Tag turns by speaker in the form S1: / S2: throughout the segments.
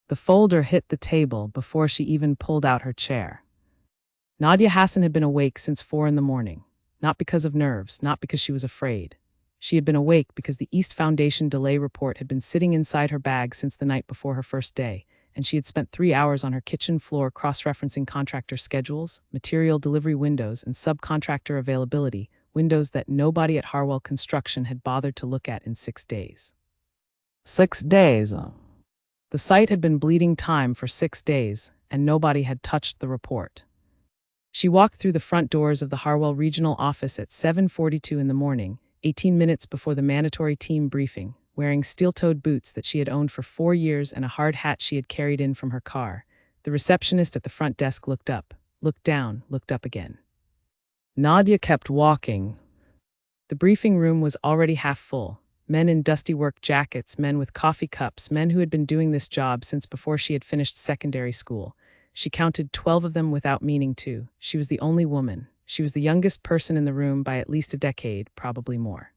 S1: The folder hit the table before she even pulled out her chair. Nadia Hassan had been awake since 4 in the morning, not because of nerves, not because she was afraid. She had been awake because the East Foundation delay report had been sitting inside her bag since the night before her first day, and she had spent 3 hours on her kitchen floor cross-referencing contractor schedules, material delivery windows, and subcontractor availability, windows that nobody at Harwell Construction had bothered to look at in 6 days. 6 days. The site had been bleeding time for 6 days, and nobody had touched the report. She walked through the front doors of the Harwell Regional Office at 7:42 in the morning, 18 minutes before the mandatory team briefing, wearing steel-toed boots that she had owned for 4 years and a hard hat she had carried in from her car. The receptionist at the front desk looked up, looked down, looked up again. Nadia kept walking. The briefing room was already half full. Men in dusty work jackets, men with coffee cups, men who had been doing this job since before she had finished secondary school. She counted 12 of them without meaning to. She was the only woman. She was the youngest person in the room by at least a decade, probably more.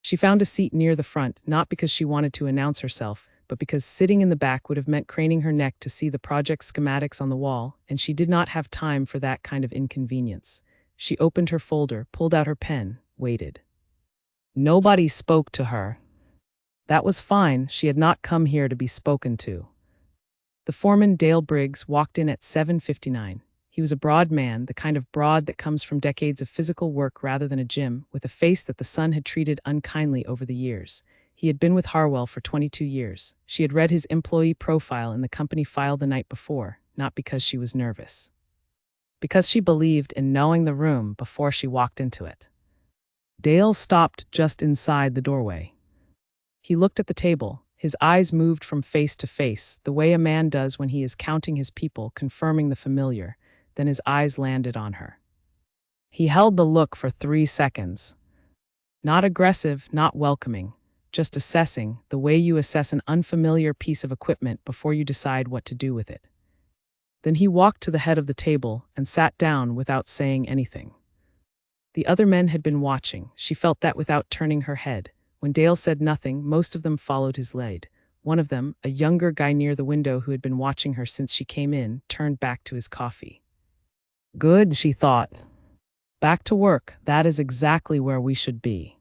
S1: She found a seat near the front, not because she wanted to announce herself, but because sitting in the back would have meant craning her neck to see the project schematics on the wall, and she did not have time for that kind of inconvenience. She opened her folder, pulled out her pen, waited. Nobody spoke to her. That was fine. She had not come here to be spoken to. The foreman, Dale Briggs, walked in at 7:59. He was a broad man, the kind of broad that comes from decades of physical work rather than a gym, with a face that the sun had treated unkindly over the years. He had been with Harwell for 22 years. She had read his employee profile in the company file the night before, not because she was nervous. Because she believed in knowing the room before she walked into it. Dale stopped just inside the doorway. He looked at the table. His eyes moved from face to face, the way a man does when he is counting his people, confirming the familiar. Then his eyes landed on her. He held the look for 3 seconds. Not aggressive, not welcoming, just assessing, the way you assess an unfamiliar piece of equipment before you decide what to do with it. Then he walked to the head of the table and sat down without saying anything. The other men had been watching. She felt that without turning her head. When Dale said nothing, most of them followed his lead. One of them, a younger guy near the window who had been watching her since she came in, turned back to his coffee. Good, she thought. Back to work. That is exactly where we should be.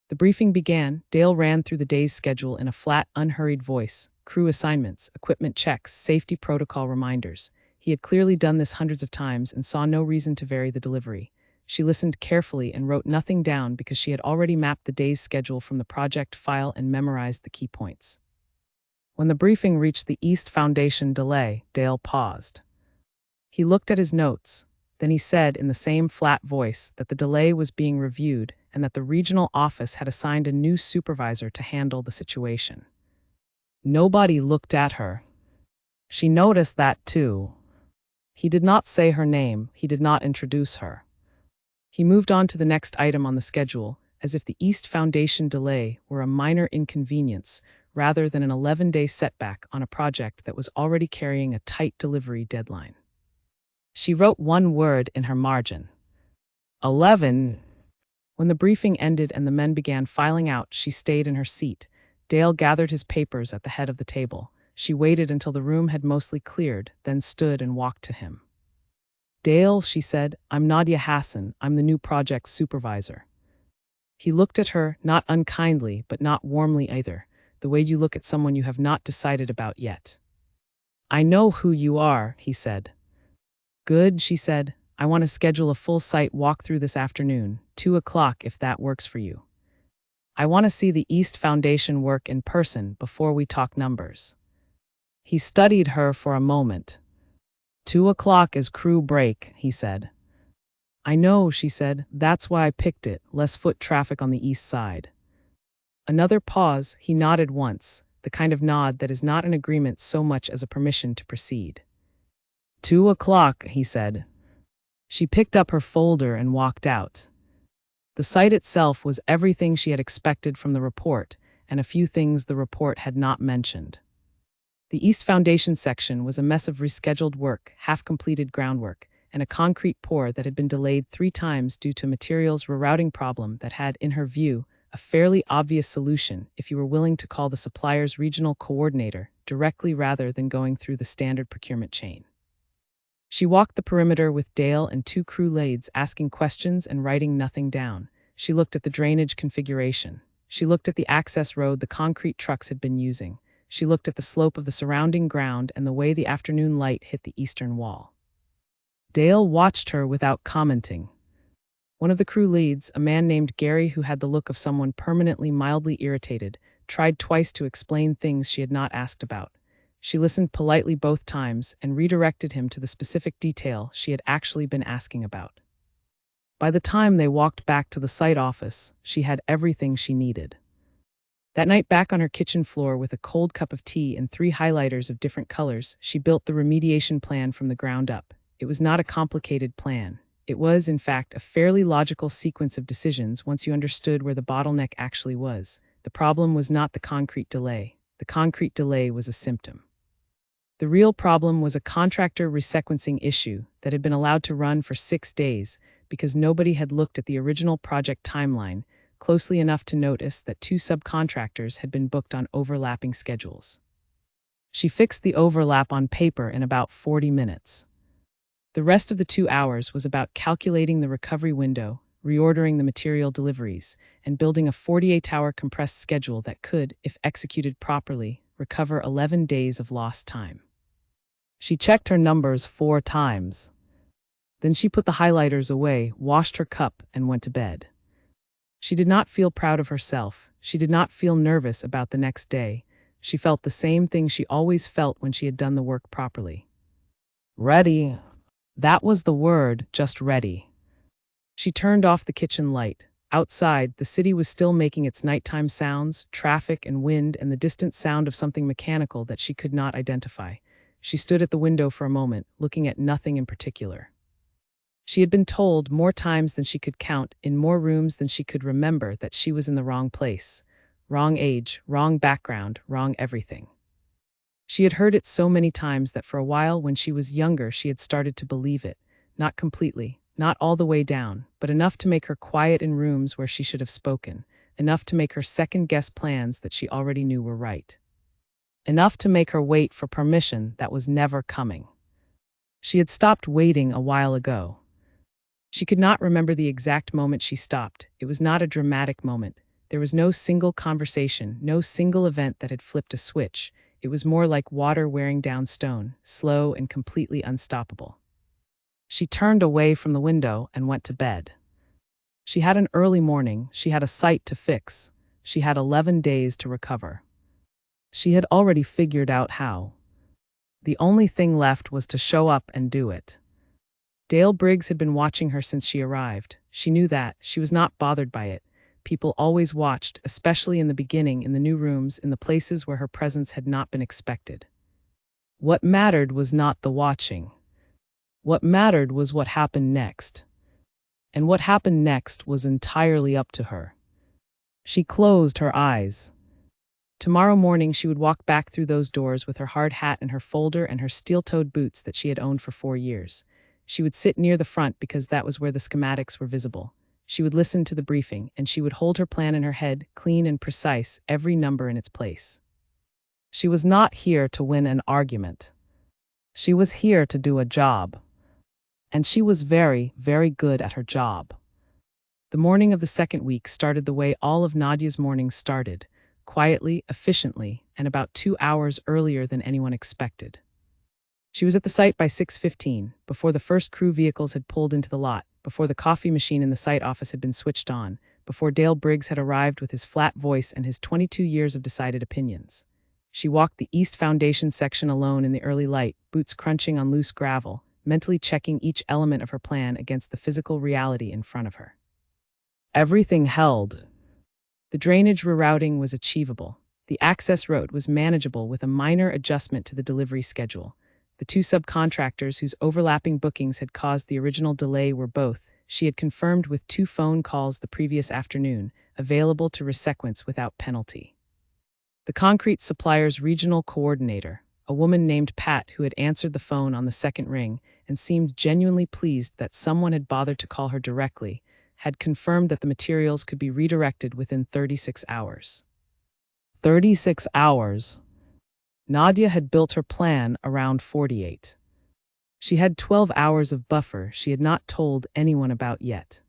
S1: The briefing began. Dale ran through the day's schedule in a flat, unhurried voice. Crew assignments, equipment checks, safety protocol reminders. He had clearly done this hundreds of times and saw no reason to vary the delivery. She listened carefully and wrote nothing down because she had already mapped the day's schedule from the project file and memorized the key points. When the briefing reached the East Foundation delay, Dale paused. He looked at his notes. Then he said in the same flat voice that the delay was being reviewed and that the regional office had assigned a new supervisor to handle the situation. Nobody looked at her. She noticed that too. He did not say her name. He did not introduce her. He moved on to the next item on the schedule, as if the East Foundation delay were a minor inconvenience rather than an 11-day setback on a project that was already carrying a tight delivery deadline. She wrote one word in her margin. 11. When the briefing ended and the men began filing out, she stayed in her seat. Dale gathered his papers at the head of the table. She waited until the room had mostly cleared, then stood and walked to him. Dale, she said, I'm Nadia Hassan. I'm the new project supervisor. He looked at her, not unkindly, but not warmly either, the way you look at someone you have not decided about yet. I know who you are, he said. Good, she said. I want to schedule a full site walkthrough this afternoon, 2 o'clock if that works for you. I want to see the East Foundation work in person before we talk numbers. He studied her for a moment. 2 o'clock is crew break, he said. I know, she said. That's why I picked it, less foot traffic on the east side. Another pause. He nodded once, the kind of nod that is not an agreement so much as a permission to proceed. 2 o'clock, he said. She picked up her folder and walked out. The site itself was everything she had expected from the report, and a few things the report had not mentioned. The East Foundation section was a mess of rescheduled work, half-completed groundwork, and a concrete pour that had been delayed 3 times due to materials rerouting problem that had, in her view, a fairly obvious solution if you were willing to call the supplier's regional coordinator directly rather than going through the standard procurement chain. She walked the perimeter with Dale and two crew leads, asking questions and writing nothing down. She looked at the drainage configuration. She looked at the access road the concrete trucks had been using. She looked at the slope of the surrounding ground and the way the afternoon light hit the eastern wall. Dale watched her without commenting. One of the crew leads, a man named Gary who had the look of someone permanently mildly irritated, tried twice to explain things she had not asked about. She listened politely both times and redirected him to the specific detail she had actually been asking about. By the time they walked back to the site office, she had everything she needed. That night, back on her kitchen floor with a cold cup of tea and 3 highlighters of different colors, she built the remediation plan from the ground up. It was not a complicated plan. It was, in fact, a fairly logical sequence of decisions once you understood where the bottleneck actually was. The problem was not the concrete delay. The concrete delay was a symptom. The real problem was a contractor resequencing issue that had been allowed to run for 6 days because nobody had looked at the original project timeline closely enough to notice that 2 subcontractors had been booked on overlapping schedules. She fixed the overlap on paper in about 40 minutes. The rest of the 2 hours was about calculating the recovery window, reordering the material deliveries, and building a 48-hour compressed schedule that could, if executed properly, recover 11 days of lost time. She checked her numbers 4 times. Then she put the highlighters away, washed her cup, and went to bed. She did not feel proud of herself. She did not feel nervous about the next day. She felt the same thing she always felt when she had done the work properly. Ready. That was the word, just ready. She turned off the kitchen light. Outside, the city was still making its nighttime sounds, traffic and wind, and the distant sound of something mechanical that she could not identify. She stood at the window for a moment, looking at nothing in particular. She had been told more times than she could count, in more rooms than she could remember, that she was in the wrong place. Wrong age, wrong background, wrong everything. She had heard it so many times that for a while when she was younger she had started to believe it, not completely, not all the way down, but enough to make her quiet in rooms where she should have spoken, enough to make her second-guess plans that she already knew were right. Enough to make her wait for permission that was never coming. She had stopped waiting a while ago. She could not remember the exact moment she stopped. It was not a dramatic moment. There was no single conversation, no single event that had flipped a switch. It was more like water wearing down stone, slow and completely unstoppable. She turned away from the window and went to bed. She had an early morning. She had a site to fix. She had 11 days to recover. She had already figured out how. The only thing left was to show up and do it. Dale Briggs had been watching her since she arrived. She knew that. She was not bothered by it. People always watched, especially in the beginning, in the new rooms, in the places where her presence had not been expected. What mattered was not the watching. What mattered was what happened next. And what happened next was entirely up to her. She closed her eyes. Tomorrow morning she would walk back through those doors with her hard hat and her folder and her steel-toed boots that she had owned for 4 years. She would sit near the front because that was where the schematics were visible. She would listen to the briefing, and she would hold her plan in her head, clean and precise, every number in its place. She was not here to win an argument. She was here to do a job. And she was very, very good at her job. The morning of the second week started the way all of Nadia's mornings started, quietly, efficiently, and about 2 hours earlier than anyone expected. She was at the site by 6:15, before the first crew vehicles had pulled into the lot, before the coffee machine in the site office had been switched on, before Dale Briggs had arrived with his flat voice and his 22 years of decided opinions. She walked the East Foundation section alone in the early light, boots crunching on loose gravel, mentally checking each element of her plan against the physical reality in front of her. Everything held. The drainage rerouting was achievable. The access road was manageable with a minor adjustment to the delivery schedule. The 2 subcontractors whose overlapping bookings had caused the original delay were both, she had confirmed with 2 phone calls the previous afternoon, available to resequence without penalty. The concrete supplier's regional coordinator, a woman named Pat who had answered the phone on the second ring and seemed genuinely pleased that someone had bothered to call her directly, had confirmed that the materials could be redirected within 36 hours. 36 hours. Nadia had built her plan around 48. She had 12 hours of buffer she had not told anyone about yet.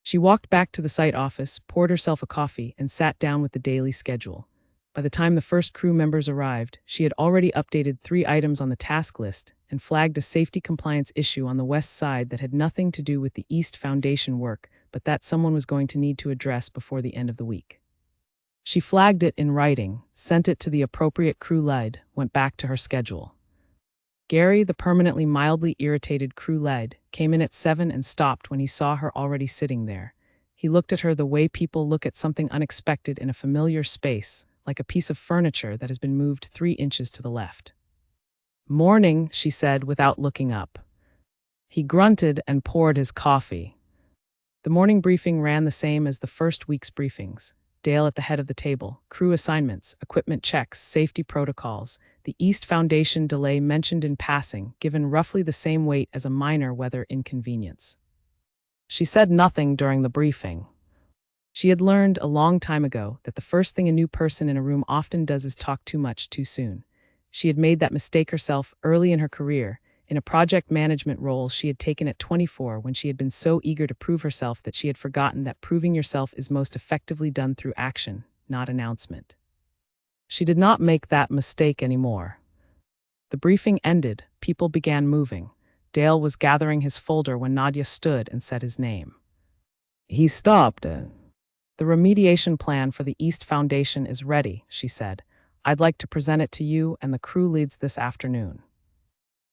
S1: She walked back to the site office, poured herself a coffee, and sat down with the daily schedule. By the time the first crew members arrived, she had already updated 3 items on the task list and flagged a safety compliance issue on the west side that had nothing to do with the East Foundation work, but that someone was going to need to address before the end of the week. She flagged it in writing, sent it to the appropriate crew lead, went back to her schedule. Gary, the permanently mildly irritated crew lead, came in at 7 and stopped when he saw her already sitting there. He looked at her the way people look at something unexpected in a familiar space, like a piece of furniture that has been moved 3 inches to the left. "Morning," she said without looking up. He grunted and poured his coffee. The morning briefing ran the same as the first week's briefings. Dale at the head of the table, crew assignments, equipment checks, safety protocols, the East Foundation delay mentioned in passing, given roughly the same weight as a minor weather inconvenience. She said nothing during the briefing. She had learned a long time ago that the first thing a new person in a room often does is talk too much too soon. She had made that mistake herself early in her career, in a project management role she had taken at 24 when she had been so eager to prove herself that she had forgotten that proving yourself is most effectively done through action, not announcement. She did not make that mistake anymore. The briefing ended, people began moving. Dale was gathering his folder when Nadia stood and said his name. He stopped. "The remediation plan for the East Foundation is ready," she said. "I'd like to present it to you and the crew leads this afternoon."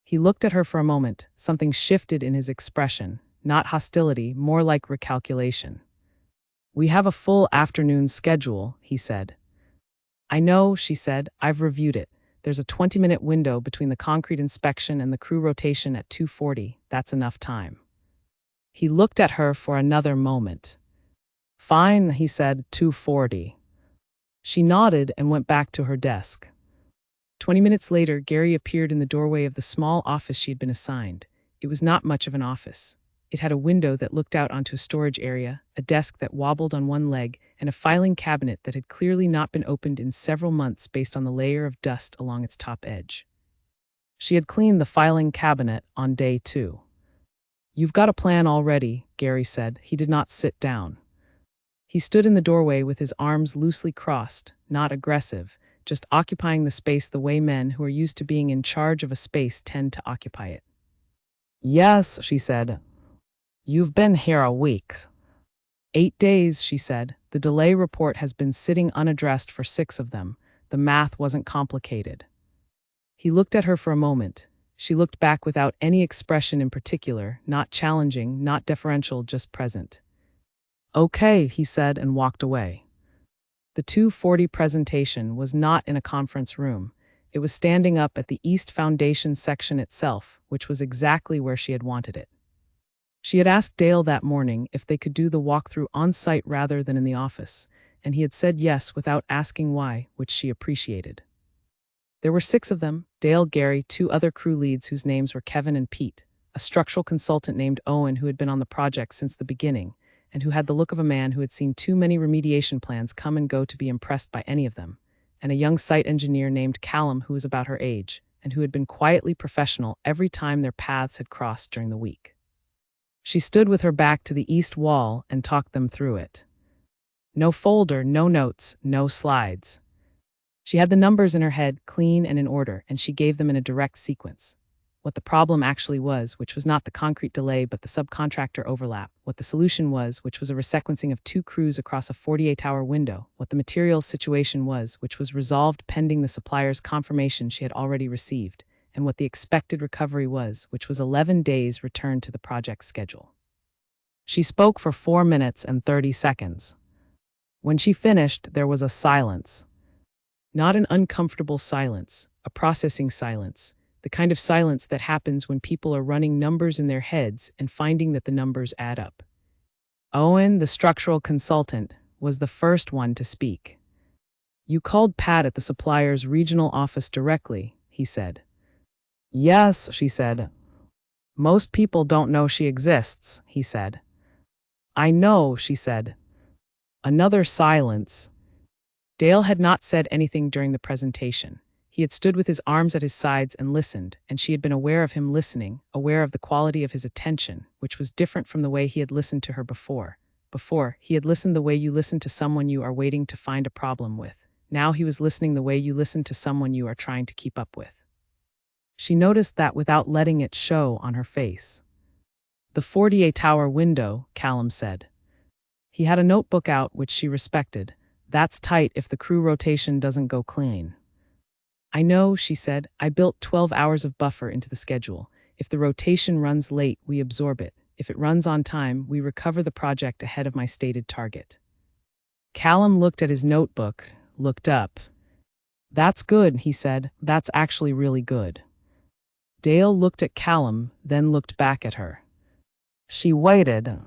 S1: He looked at her for a moment. Something shifted in his expression, not hostility, more like recalculation. "We have a full afternoon schedule," he said. "I know," she said. "I've reviewed it. There's a 20-minute window between the concrete inspection and the crew rotation at 2:40. That's enough time." He looked at her for another moment. "Fine," he said, 2:40. She nodded and went back to her desk. 20 minutes later, Gary appeared in the doorway of the small office she had been assigned. It was not much of an office. It had a window that looked out onto a storage area, a desk that wobbled on one leg, and a filing cabinet that had clearly not been opened in several months based on the layer of dust along its top edge. She had cleaned the filing cabinet on day 2. "You've got a plan already," Gary said. He did not sit down. He stood in the doorway with his arms loosely crossed, not aggressive, just occupying the space the way men who are used to being in charge of a space tend to occupy it. "Yes," she said. "You've been here a week." 8 days, she said. "The delay report has been sitting unaddressed for 6 of them. The math wasn't complicated." He looked at her for a moment. She looked back without any expression in particular, not challenging, not deferential, just present. "Okay," he said and walked away. The 2:40 presentation was not in a conference room. It was standing up at the East Foundation section itself, which was exactly where she had wanted it. She had asked Dale that morning if they could do the walkthrough on-site rather than in the office, and he had said yes without asking why, which she appreciated. There were 6 of them, Dale, Gary, 2 other crew leads whose names were Kevin and Pete, a structural consultant named Owen who had been on the project since the beginning, and who had the look of a man who had seen too many remediation plans come and go to be impressed by any of them, and a young site engineer named Callum who was about her age, and who had been quietly professional every time their paths had crossed during the week. She stood with her back to the east wall and talked them through it. No folder, no notes, no slides. She had the numbers in her head, clean and in order, and she gave them in a direct sequence. What the problem actually was, which was not the concrete delay but the subcontractor overlap, what the solution was, which was a resequencing of 2 crews across a 48-hour window, what the materials situation was, which was resolved pending the supplier's confirmation she had already received, and what the expected recovery was, which was 11 days return to the project schedule. She spoke for 4 minutes and 30 seconds. When she finished, there was a silence. Not an uncomfortable silence, a processing silence, the kind of silence that happens when people are running numbers in their heads and finding that the numbers add up. Owen, the structural consultant, was the first one to speak. "You called Pat at the supplier's regional office directly," he said. "Yes," she said. "Most people don't know she exists," he said. I know, she said. Another silence. Dale had not said anything during the presentation. He had stood with his arms at his sides and listened, and she had been aware of him listening, aware of the quality of his attention, which was different from the way he had listened to her before. Before, he had listened the way you listen to someone you are waiting to find a problem with. Now he was listening the way you listen to someone you are trying to keep up with. She noticed that without letting it show on her face. The 48-hour window, Callum said. He had a notebook out, which she respected. That's tight if the crew rotation doesn't go clean. I know, she said. I built 12 hours of buffer into the schedule. If the rotation runs late, we absorb it. If it runs on time, we recover the project ahead of my stated target. Callum looked at his notebook, looked up. That's good, he said. That's actually really good. Dale looked at Callum, then looked back at her. She waited.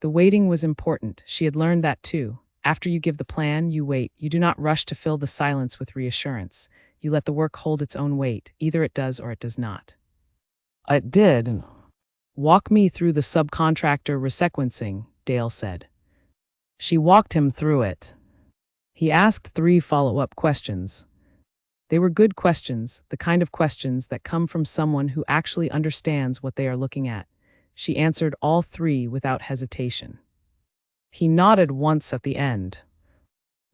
S1: The waiting was important. She had learned that too. After you give the plan, you wait. You do not rush to fill the silence with reassurance. You let the work hold its own weight. Either it does or it does not. It did. Walk me through the subcontractor resequencing, Dale said. She walked him through it. He asked 3 follow-up questions. They were good questions, the kind of questions that come from someone who actually understands what they are looking at. She answered all 3 without hesitation. He nodded once at the end.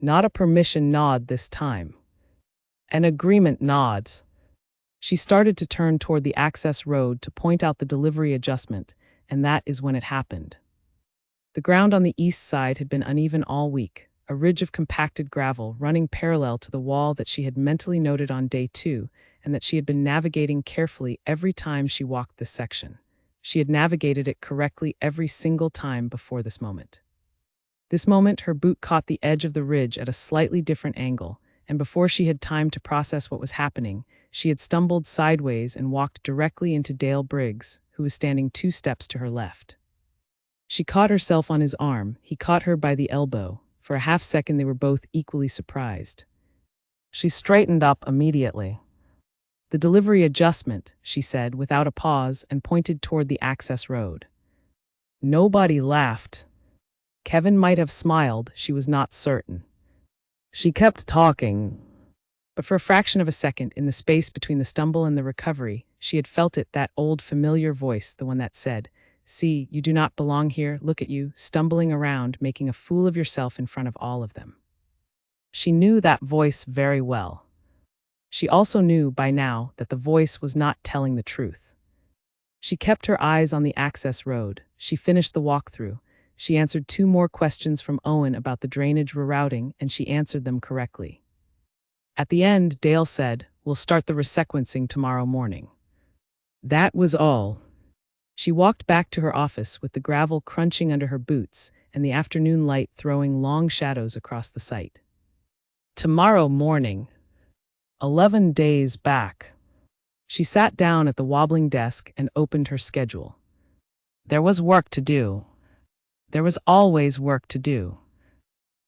S1: Not a permission nod this time. An agreement nod. She started to turn toward the access road to point out the delivery adjustment, and that is when it happened. The ground on the east side had been uneven all week, a ridge of compacted gravel running parallel to the wall that she had mentally noted on day 2, and that she had been navigating carefully every time she walked this section. She had navigated it correctly every single time before this moment. This moment, her boot caught the edge of the ridge at a slightly different angle, and before she had time to process what was happening, she had stumbled sideways and walked directly into Dale Briggs, who was standing 2 steps to her left. She caught herself on his arm. He caught her by the elbow. For a half-second, they were both equally surprised. She straightened up immediately. The delivery adjustment, she said, without a pause, and pointed toward the access road. Nobody laughed. Kevin might have smiled, she was not certain. She kept talking. But for a fraction of a second, in the space between the stumble and the recovery, she had felt it, that old familiar voice, the one that said, "See, you do not belong here, look at you, stumbling around, making a fool of yourself in front of all of them." She knew that voice very well. She also knew by now that the voice was not telling the truth. She kept her eyes on the access road. She finished the walkthrough. She answered 2 more questions from Owen about the drainage rerouting, and she answered them correctly. At the end, Dale said, "We'll start the resequencing tomorrow morning." That was all. She walked back to her office with the gravel crunching under her boots and the afternoon light throwing long shadows across the site. Tomorrow morning. 11 days back. She sat down at the wobbling desk and opened her schedule. There was work to do. There was always work to do.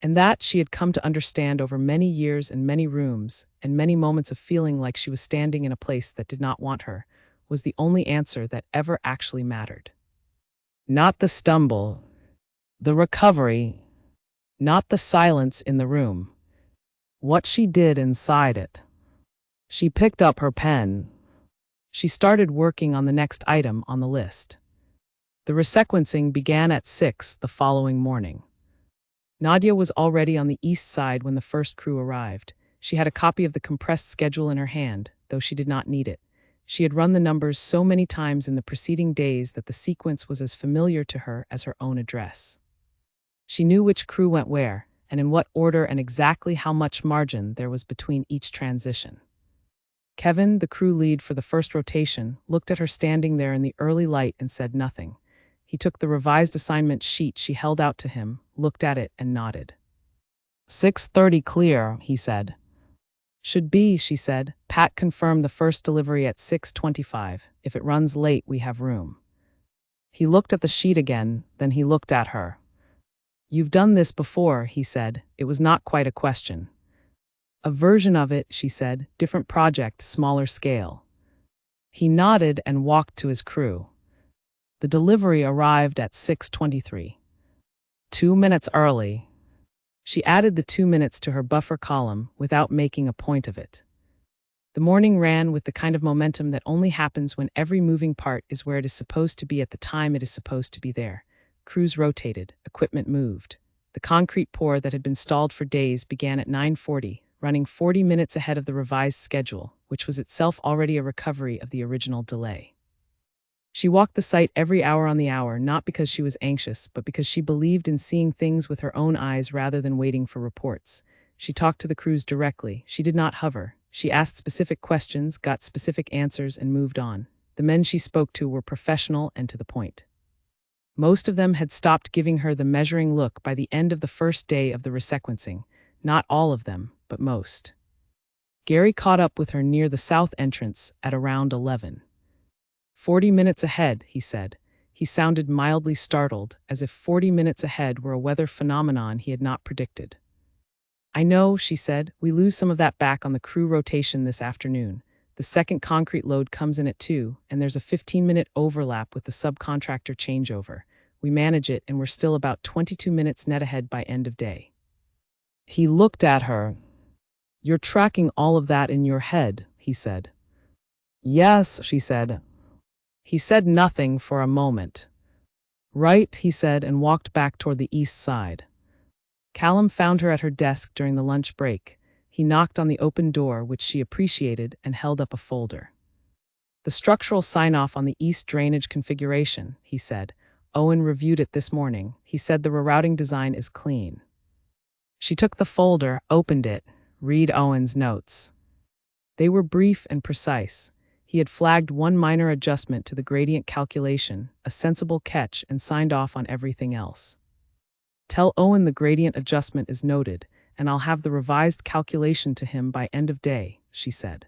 S1: And that she had come to understand over many years and many rooms and many moments of feeling like she was standing in a place that did not want her, was the only answer that ever actually mattered. Not the stumble, the recovery, not the silence in the room. What she did inside it. She picked up her pen. She started working on the next item on the list. The resequencing began at 6 the following morning. Nadia was already on the east side when the first crew arrived. She had a copy of the compressed schedule in her hand, though she did not need it. She had run the numbers so many times in the preceding days that the sequence was as familiar to her as her own address. She knew which crew went where, and in what order, and exactly how much margin there was between each transition. Kevin, the crew lead for the first rotation, looked at her standing there in the early light and said nothing. He took the revised assignment sheet she held out to him, looked at it, and nodded. 6:30 clear, he said. Should be, she said. Pat confirmed the first delivery at 6:25. If it runs late, we have room. He looked at the sheet again, then he looked at her. You've done this before, he said. It was not quite a question. A version of it, she said. Different project, smaller scale. He nodded and walked to his crew. The delivery arrived at 6:23. 2 minutes early. She added the 2 minutes to her buffer column without making a point of it. The morning ran with the kind of momentum that only happens when every moving part is where it is supposed to be at the time it is supposed to be there. Crews rotated, equipment moved. The concrete pour that had been stalled for days began at 9:40, running 40 minutes ahead of the revised schedule, which was itself already a recovery of the original delay. She walked the site every hour on the hour, not because she was anxious, but because she believed in seeing things with her own eyes rather than waiting for reports. She talked to the crews directly. She did not hover. She asked specific questions, got specific answers, and moved on. The men she spoke to were professional and to the point. Most of them had stopped giving her the measuring look by the end of the first day of the resequencing. Not all of them, but most. Gary caught up with her near the south entrance at around 11. 40 minutes ahead, he said. He sounded mildly startled, as if 40 minutes ahead were a weather phenomenon he had not predicted. I know, she said, we lose some of that back on the crew rotation this afternoon. The second concrete load comes in at 2, and there's a 15-minute overlap with the subcontractor changeover. We manage it, and we're still about 22 minutes net ahead by end of day. He looked at her. You're tracking all of that in your head, he said. Yes, she said. He said nothing for a moment. Right, he said, and walked back toward the east side. Callum found her at her desk during the lunch break. He knocked on the open door, which she appreciated, and held up a folder. The structural sign-off on the east drainage configuration, he said. Owen reviewed it this morning. He said the rerouting design is clean. She took the folder, opened it. Read Owen's notes. They were brief and precise. He had flagged one minor adjustment to the gradient calculation, a sensible catch, and signed off on everything else. Tell Owen the gradient adjustment is noted, and I'll have the revised calculation to him by end of day, she said.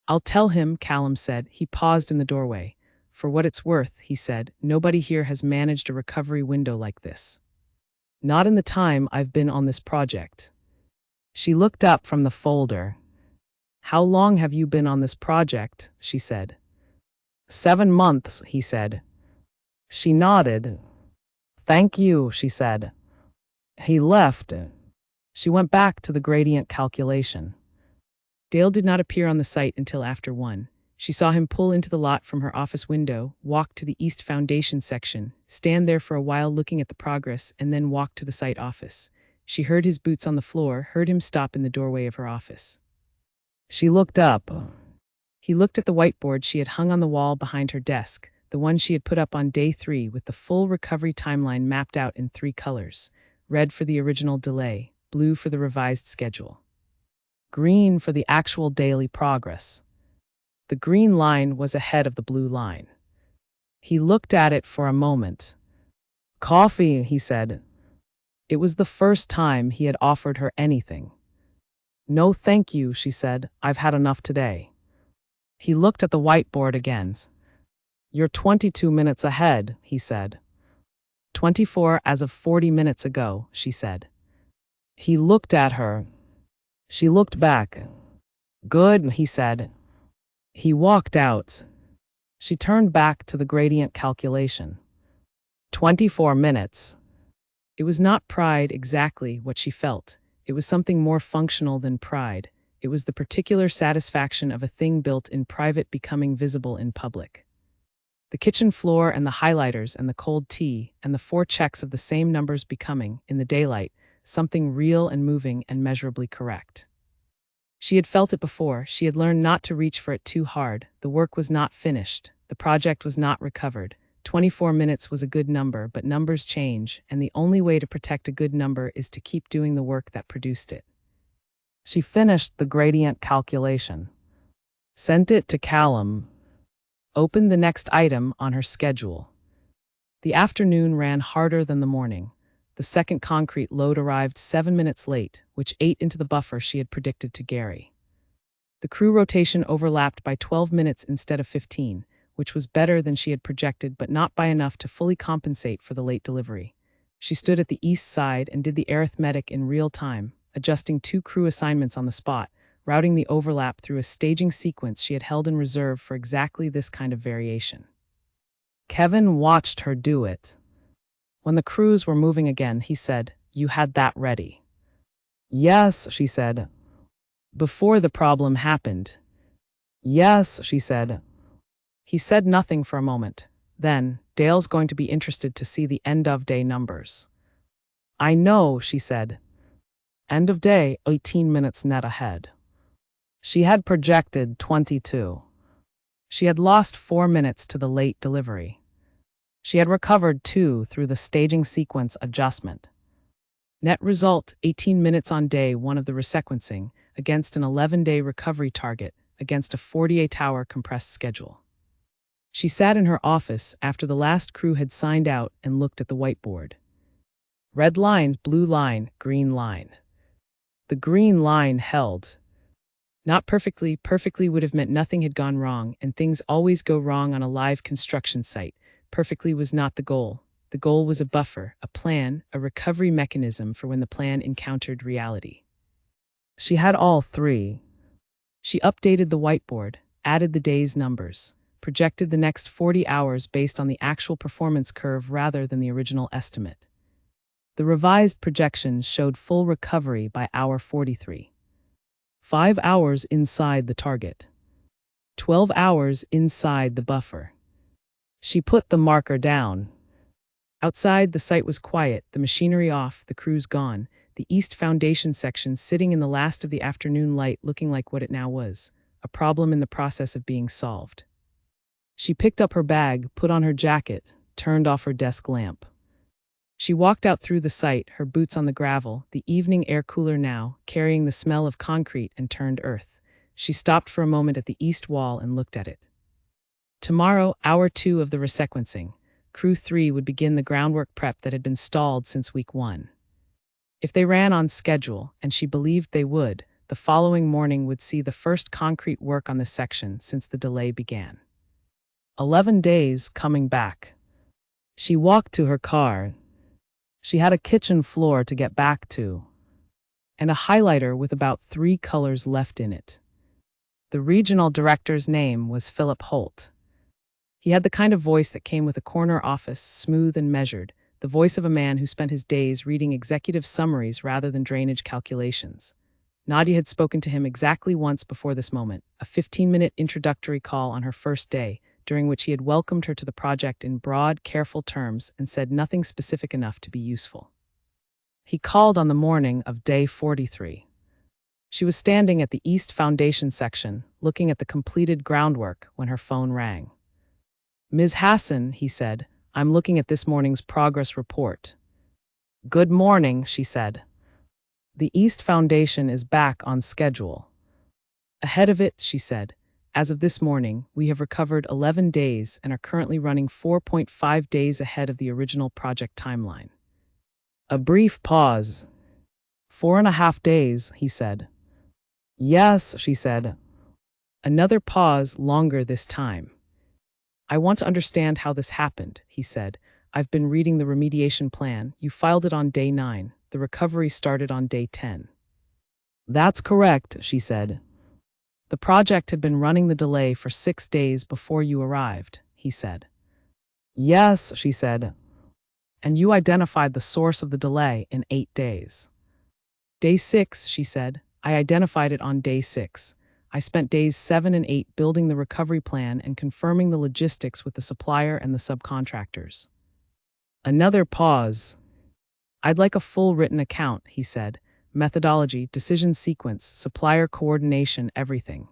S1: I'll tell him, Callum said. He paused in the doorway. For what it's worth, he said, nobody here has managed a recovery window like this. Not in the time I've been on this project. She looked up from the folder. How long have you been on this project? She said. 7 months, he said. She nodded. Thank you, she said. He left. She went back to the gradient calculation. Dale did not appear on the site until after 1. She saw him pull into the lot from her office window, walk to the east foundation section, stand there for a while looking at the progress, and then walk to the site office. She heard his boots on the floor, heard him stop in the doorway of her office. She looked up. He looked at the whiteboard she had hung on the wall behind her desk, the one she had put up on day 3 with the full recovery timeline mapped out in 3 colors: red for the original delay, blue for the revised schedule, green for the actual daily progress. The green line was ahead of the blue line. He looked at it for a moment. Coffee, he said. It was the first time he had offered her anything. No thank you, she said. I've had enough today. He looked at the whiteboard again. You're 22 minutes ahead, he said. 24 as of 40 minutes ago, she said. He looked at her. She looked back. Good, he said. He walked out. She turned back to the gradient calculation. 24 minutes. It was not pride exactly what she felt. It was something more functional than pride. It was the particular satisfaction of a thing built in private becoming visible in public. The kitchen floor and the highlighters and the cold tea and the 4 checks of the same numbers becoming, in the daylight, something real and moving and measurably correct. She had felt it before. She had learned not to reach for it too hard. The work was not finished. The project was not recovered. 24 minutes was a good number, but numbers change, and the only way to protect a good number is to keep doing the work that produced it. She finished the gradient calculation. Sent it to Callum. Opened the next item on her schedule. The afternoon ran harder than the morning. The second concrete load arrived 7 minutes late, which ate into the buffer she had predicted to Gary. The crew rotation overlapped by 12 minutes instead of 15, which was better than she had projected, but not by enough to fully compensate for the late delivery. She stood at the east side and did the arithmetic in real time, adjusting 2 crew assignments on the spot, routing the overlap through a staging sequence she had held in reserve for exactly this kind of variation. Kevin watched her do it. When the crews were moving again, he said, "You had that ready." "Yes," she said. "Before the problem happened." "Yes," she said. He said nothing for a moment. Then, "Dale's going to be interested to see the end of day numbers." "I know," she said. End of day, 18 minutes net ahead. She had projected 22. She had lost 4 minutes to the late delivery. She had recovered 2 through the staging sequence adjustment. Net result, 18 minutes on day 1 of the resequencing, against an 11-day recovery target, against a 48-hour compressed schedule. She sat in her office after the last crew had signed out and looked at the whiteboard. Red lines, blue line, green line. The green line held. Not perfectly. Perfectly would have meant nothing had gone wrong, and things always go wrong on a live construction site. Perfectly was not the goal. The goal was a buffer, a plan, a recovery mechanism for when the plan encountered reality. She had all 3. She updated the whiteboard, added the day's numbers, projected the next 40 hours based on the actual performance curve rather than the original estimate. The revised projections showed full recovery by hour 43. 5 hours inside the target. 12 hours inside the buffer. She put the marker down. Outside, the site was quiet, the machinery off, the crews gone, the East Foundation section sitting in the last of the afternoon light looking like what it now was, a problem in the process of being solved. She picked up her bag, put on her jacket, turned off her desk lamp. She walked out through the site, her boots on the gravel, the evening air cooler now, carrying the smell of concrete and turned earth. She stopped for a moment at the east wall and looked at it. Tomorrow, hour 2 of the resequencing, Crew 3 would begin the groundwork prep that had been stalled since week 1. If they ran on schedule, and she believed they would, the following morning would see the first concrete work on this section since the delay began. 11 days coming back. She walked to her car. She had a kitchen floor to get back to, and a highlighter with about 3 colors left in it. The regional director's name was Philip Holt. He had the kind of voice that came with a corner office, smooth and measured, the voice of a man who spent his days reading executive summaries rather than drainage calculations. Nadia had spoken to him exactly once before this moment, a 15-minute introductory call on her first day, during which he had welcomed her to the project in broad, careful terms and said nothing specific enough to be useful. He called on the morning of day 43. She was standing at the East Foundation section, looking at the completed groundwork when her phone rang. "Ms. Hassan," he said, "I'm looking at this morning's progress report." "Good morning," she said. "The East Foundation is back on schedule." "Ahead of it," she said. "As of this morning, we have recovered 11 days and are currently running 4.5 days ahead of the original project timeline." A brief pause. 4.5 days, he said. "Yes," she said. Another pause, longer this time. "I want to understand how this happened," he said. "I've been reading the remediation plan. You filed it on day 9. The recovery started on day 10. "That's correct," she said. "The project had been running the delay for 6 days before you arrived," he said. "Yes," she said. "And you identified the source of the delay in 8 days." "Day 6, she said. "I identified it on day 6. I spent days 7 and 8 building the recovery plan and confirming the logistics with the supplier and the subcontractors." Another pause. "I'd like a full written account," he said. "Methodology, decision sequence, supplier coordination, everything."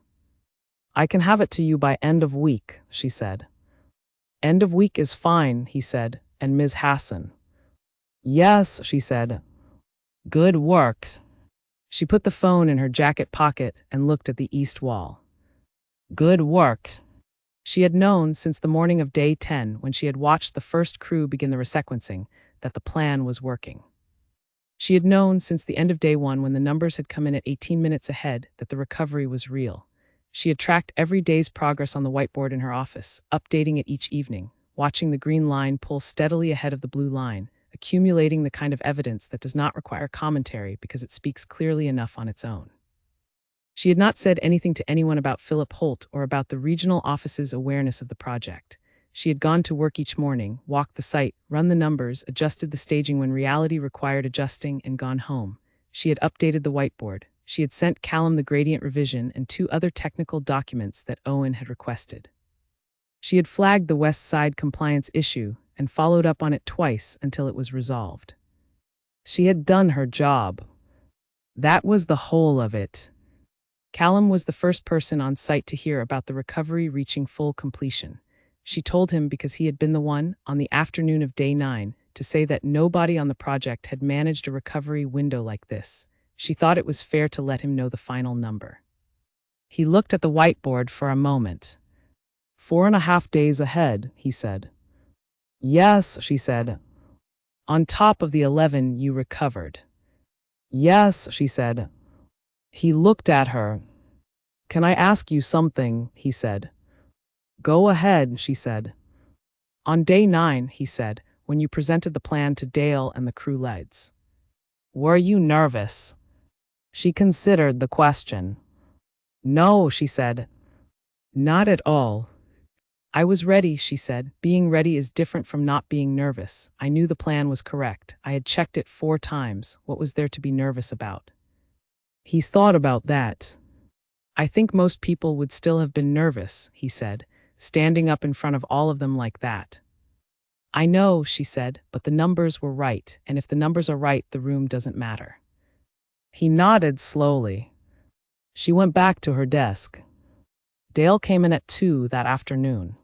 S1: "I can have it to you by end of week," she said. "End of week is fine," he said. "And Ms. Hassan?" "Yes," she said. "Good work." She put the phone in her jacket pocket and looked at the east wall. "Good work." She had known since the morning of day 10, when she had watched the first crew begin the resequencing, that the plan was working. She had known since the end of day 1, when the numbers had come in at 18 minutes ahead, that the recovery was real. She had tracked every day's progress on the whiteboard in her office, updating it each evening, watching the green line pull steadily ahead of the blue line, accumulating the kind of evidence that does not require commentary because it speaks clearly enough on its own. She had not said anything to anyone about Philip Holt or about the regional office's awareness of the project. She had gone to work each morning, walked the site, run the numbers, adjusted the staging when reality required adjusting, and gone home. She had updated the whiteboard. She had sent Callum the gradient revision and 2 other technical documents that Owen had requested. She had flagged the West Side compliance issue and followed up on it twice until it was resolved. She had done her job. That was the whole of it. Callum was the first person on site to hear about the recovery reaching full completion. She told him because he had been the one, on the afternoon of day 9, to say that nobody on the project had managed a recovery window like this. She thought it was fair to let him know the final number. He looked at the whiteboard for a moment. 4.5 days ahead, he said. Yes, she said. On top of the 11 you recovered. Yes, she said. He looked at her. Can I ask you something? He said. Go ahead, she said. On day 9, he said, when you presented the plan to Dale and the crew leads. Were you nervous? She considered the question. No, she said. Not at all. I was ready, she said. Being ready is different from not being nervous. I knew the plan was correct. I had checked it 4 times. What was there to be nervous about? He thought about that. I think most people would still have been nervous, he said, standing up in front of all of them like that. I know, she said, but the numbers were right, and if the numbers are right, the room doesn't matter. He nodded slowly. She went back to her desk. Dale came in at 2 that afternoon.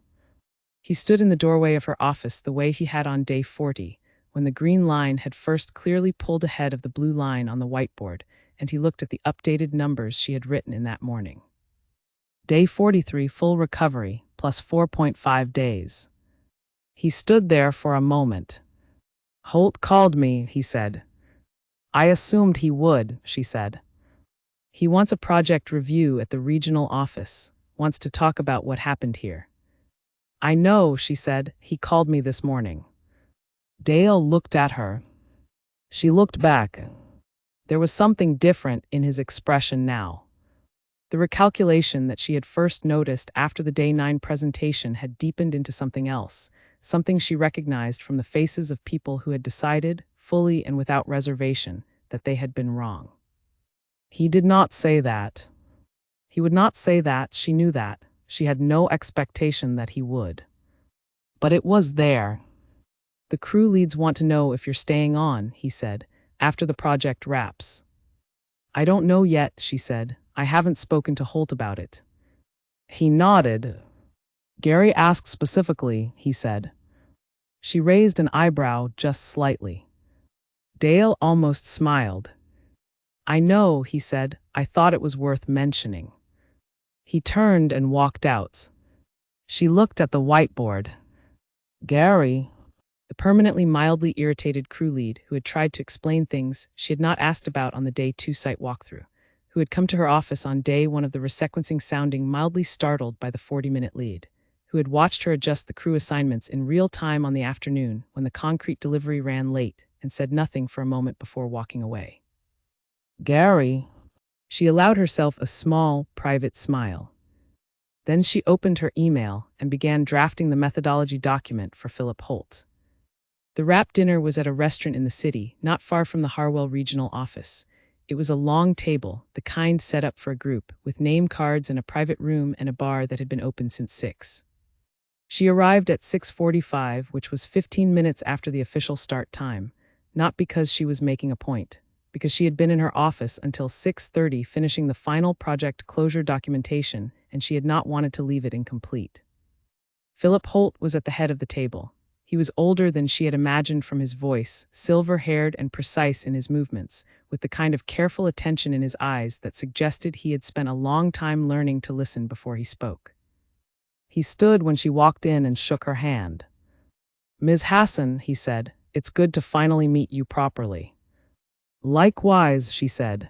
S1: He stood in the doorway of her office the way he had on day 40, when the green line had first clearly pulled ahead of the blue line on the whiteboard, and he looked at the updated numbers she had written in that morning. Day 43 full recovery, plus 4.5 days. He stood there for a moment. Holt called me, he said. I assumed he would, she said. He wants a project review at the regional office, wants to talk about what happened here. I know, she said. He called me this morning. Dale looked at her. She looked back. There was something different in his expression now. The recalculation that she had first noticed after the day 9 presentation had deepened into something else, something she recognized from the faces of people who had decided, fully and without reservation, that they had been wrong. He did not say that. He would not say that, she knew that. She had no expectation that he would. But it was there. The crew leads want to know if you're staying on, he said, after the project wraps. I don't know yet, she said. I haven't spoken to Holt about it. He nodded. Gary asked specifically, he said. She raised an eyebrow just slightly. Dale almost smiled. I know, he said. I thought it was worth mentioning. He turned and walked out. She looked at the whiteboard. Gary, the permanently mildly irritated crew lead who had tried to explain things she had not asked about on the day 2 site walkthrough, who had come to her office on day 1 of the resequencing sounding mildly startled by the 40-minute lead, who had watched her adjust the crew assignments in real time on the afternoon when the concrete delivery ran late and said nothing for a moment before walking away. Gary. She allowed herself a small, private smile. Then she opened her email and began drafting the methodology document for Philip Holt. The wrap dinner was at a restaurant in the city, not far from the Harwell regional office. It was a long table, the kind set up for a group, with name cards and a private room and a bar that had been open since 6. She arrived at 6:45, which was 15 minutes after the official start time, not because she was making a point, because she had been in her office until 6:30 finishing the final project closure documentation, and she had not wanted to leave it incomplete. Philip Holt was at the head of the table. He was older than she had imagined from his voice, silver-haired and precise in his movements, with the kind of careful attention in his eyes that suggested he had spent a long time learning to listen before he spoke. He stood when she walked in and shook her hand. Ms. Hassan, he said, it's good to finally meet you properly. Likewise, she said.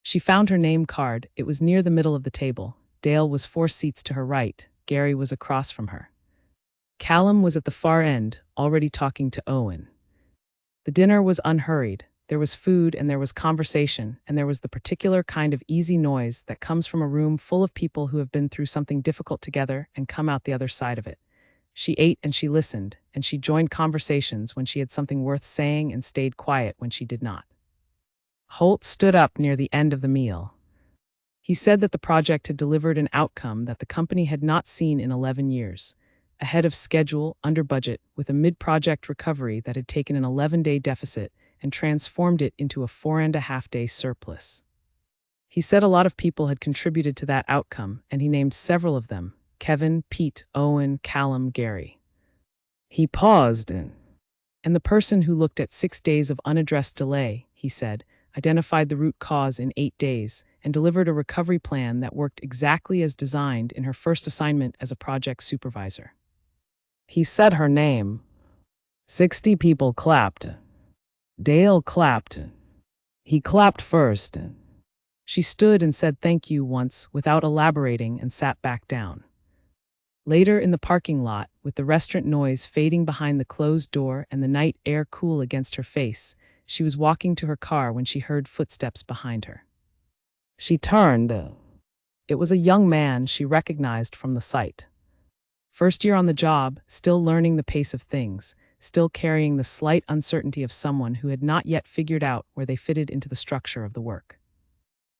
S1: She found her name card. It was near the middle of the table. Dale was 4 seats to her right. Gary was across from her. Callum was at the far end, already talking to Owen. The dinner was unhurried. There was food and there was conversation, and there was the particular kind of easy noise that comes from a room full of people who have been through something difficult together and come out the other side of it. She ate and she listened, and she joined conversations when she had something worth saying and stayed quiet when she did not. Holt stood up near the end of the meal. He said that the project had delivered an outcome that the company had not seen in 11 years, ahead of schedule, under budget, with a mid-project recovery that had taken an 11-day deficit and transformed it into a 4.5-day surplus. He said a lot of people had contributed to that outcome, and he named several of them: Kevin, Pete, Owen, Callum, Gary. He paused, and the person who looked at 6 days of unaddressed delay, he said, identified the root cause in 8 days and delivered a recovery plan that worked exactly as designed in her first assignment as a project supervisor. He said her name. 60 people clapped. Dale clapped. He clapped first. She stood and said thank you once without elaborating and sat back down. Later in the parking lot, with the restaurant noise fading behind the closed door and the night air cool against her face, she was walking to her car when she heard footsteps behind her. She turned. It was a young man she recognized from the site. First year on the job, still learning the pace of things, still carrying the slight uncertainty of someone who had not yet figured out where they fitted into the structure of the work.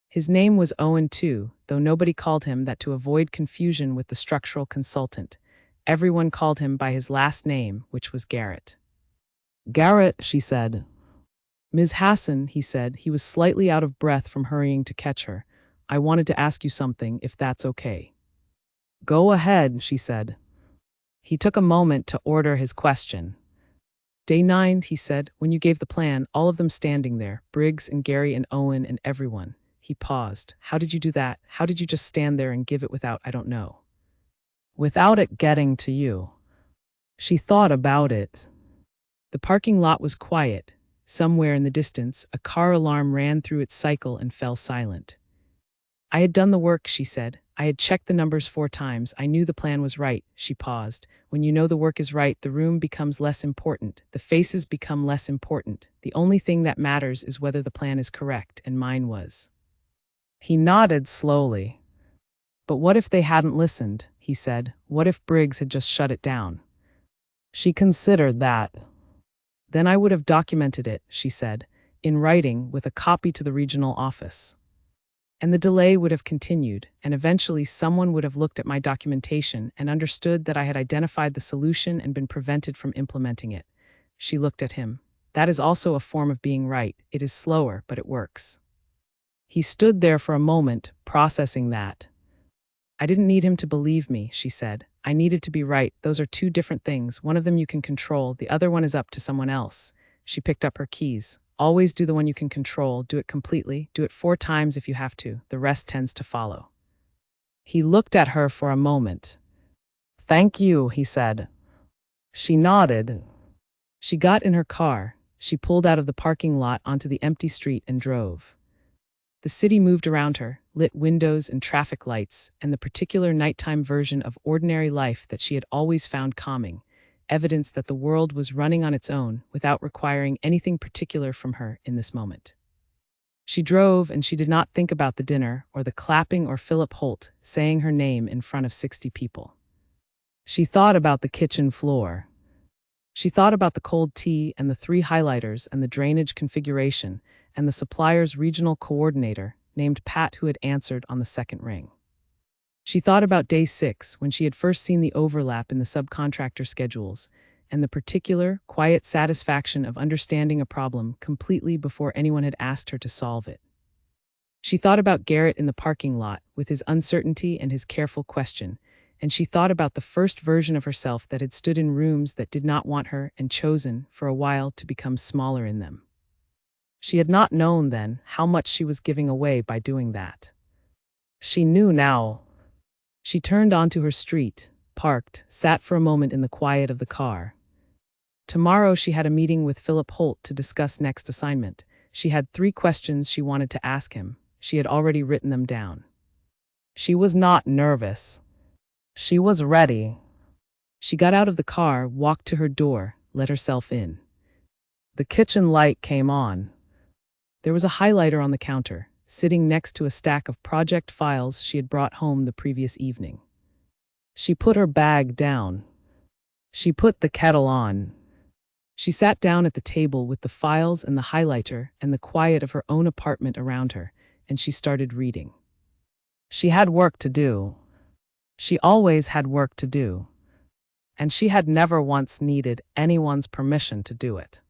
S1: His name was Owen too, though nobody called him that to avoid confusion with the structural consultant. Everyone called him by his last name, which was Garrett. Garrett, she said. Ms. Hassan, he said. He was slightly out of breath from hurrying to catch her. I wanted to ask you something, if that's okay. Go ahead, she said. He took a moment to order his question. Day 9, he said, when you gave the plan, all of them standing there, Briggs and Gary and Owen and everyone. He paused. How did you do that? How did you just stand there and give it without, I don't know? Without it getting to you. She thought about it. The parking lot was quiet. Somewhere in the distance, a car alarm ran through its cycle and fell silent. I had done the work, she said. I had checked the numbers 4 times. I knew the plan was right. She paused. When you know the work is right, the room becomes less important. The faces become less important. The only thing that matters is whether the plan is correct, and mine was. He nodded slowly. But what if they hadn't listened, he said. What if Briggs had just shut it down? She considered that. Then I would have documented it, she said, in writing with a copy to the regional office. And the delay would have continued, and eventually someone would have looked at my documentation and understood that I had identified the solution and been prevented from implementing it. She looked at him. That is also a form of being right. It is slower, but it works. He stood there for a moment, processing that. I didn't need him to believe me, she said. I needed to be right. Those are 2 different things. One of them you can control. The other one is up to someone else. She picked up her keys. Always do the one you can control. Do it completely. Do it 4 times if you have to. The rest tends to follow. He looked at her for a moment. Thank you, he said. She nodded. She got in her car. She pulled out of the parking lot onto the empty street and drove. The city moved around her, lit windows and traffic lights, and the particular nighttime version of ordinary life that she had always found calming, evidence that the world was running on its own without requiring anything particular from her in this moment. She drove, and she did not think about the dinner or the clapping or Philip Holt saying her name in front of 60 people. She thought about the kitchen floor. She thought about the cold tea and the 3 highlighters and the drainage configuration and the supplier's regional coordinator, named Pat, who had answered on the second ring. She thought about day 6, when she had first seen the overlap in the subcontractor schedules, and the particular, quiet satisfaction of understanding a problem completely before anyone had asked her to solve it. She thought about Garrett in the parking lot, with his uncertainty and his careful question, and she thought about the first version of herself that had stood in rooms that did not want her and chosen, for a while, to become smaller in them. She had not known then how much she was giving away by doing that. She knew now. She turned onto her street, parked, sat for a moment in the quiet of the car. Tomorrow she had a meeting with Philip Holt to discuss next assignment. She had 3 questions she wanted to ask him. She had already written them down. She was not nervous. She was ready. She got out of the car, walked to her door, let herself in. The kitchen light came on. There was a highlighter on the counter, sitting next to a stack of project files she had brought home the previous evening. She put her bag down. She put the kettle on. She sat down at the table with the files and the highlighter and the quiet of her own apartment around her, and she started reading. She had work to do. She always had work to do. And she had never once needed anyone's permission to do it.